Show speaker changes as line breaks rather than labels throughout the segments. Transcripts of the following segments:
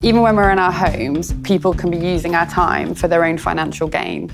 Even when we're in our homes, people can be using our time for their own financial gain.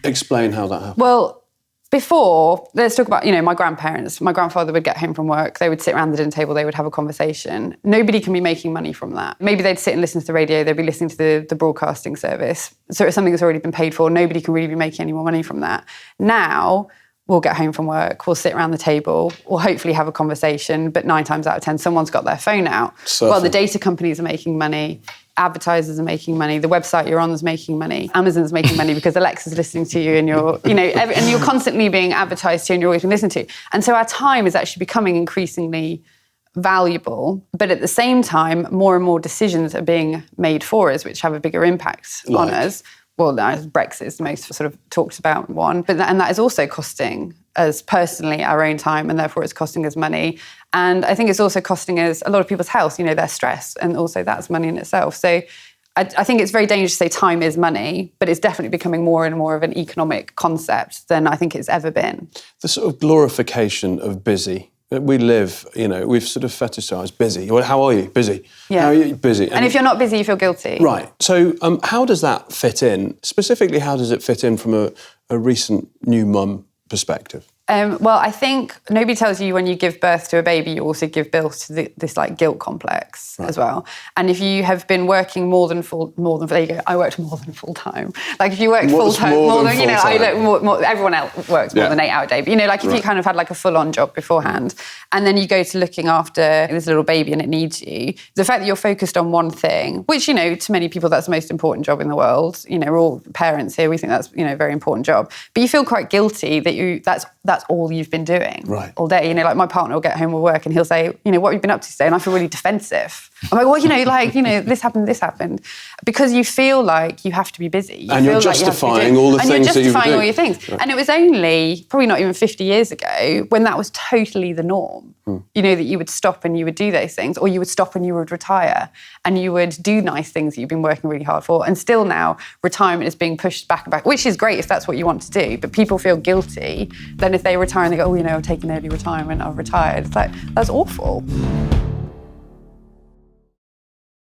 Explain how that happened.
Well, before, let's talk about, my grandparents. My grandfather would get home from work, they would sit around the dinner table, they would have a conversation. Nobody can be making money from that. Maybe they'd sit and listen to the radio, they'd be listening to the broadcasting service. So it's something that's already been paid for. Nobody can really be making any more money from that. Now, we'll get home from work, we'll sit around the table, we'll hopefully have a conversation, but 9 times out of 10, someone's got their phone out. Well, the data companies are making money, advertisers are making money, the website you're on is making money, Amazon's making money because Alexa's listening to you and and you're constantly being advertised to and you're always being listened to. And so our time is actually becoming increasingly valuable, but at the same time, more and more decisions are being made for us, which have a bigger impact on us. Well, Brexit is the most sort of talked about one, and that is also costing us personally our own time, and therefore it's costing us money. And I think it's also costing us a lot of people's health, their stress, and also that's money in itself. So I think it's very dangerous to say time is money, but it's definitely becoming more and more of an economic concept than I think it's ever been.
The sort of glorification of busy. We live, we've sort of fetishised busy. Well, how are you? Busy.
Yeah.
How are you? Busy.
And if you're not busy, you feel guilty.
Right. So how does that fit in? Specifically, how does it fit in from a recent new mum perspective?
Well, I think nobody tells you when you give birth to a baby, you also give birth to this guilt complex as well. And if you have been working there you go, I worked more than full time. Like if you work full time, everyone else works more than 8 hour day. But if you kind of had like a full on job beforehand, and then you go to looking after this little baby and it needs you, the fact that you're focused on one thing, which, to many people, that's the most important job in the world. We're all parents here. We think that's, a very important job. But you feel quite guilty that that's all you've been doing all day. Like my partner will get home from work and he'll say, what have you been up to today? And I feel really defensive. I'm like, well, this happened. Because you feel like you have to be busy.
And you're justifying all the things that you were doing.
All your things. Right. And it was only, probably not even 50 years ago, when that was totally the norm. That you would stop and you would do those things, or you would stop and you would retire and you would do nice things that you've been working really hard for. And still now, retirement is being pushed back and back, which is great if that's what you want to do. But people feel guilty then if they retire and they go, I've taken early retirement, I've retired. It's like, that's awful.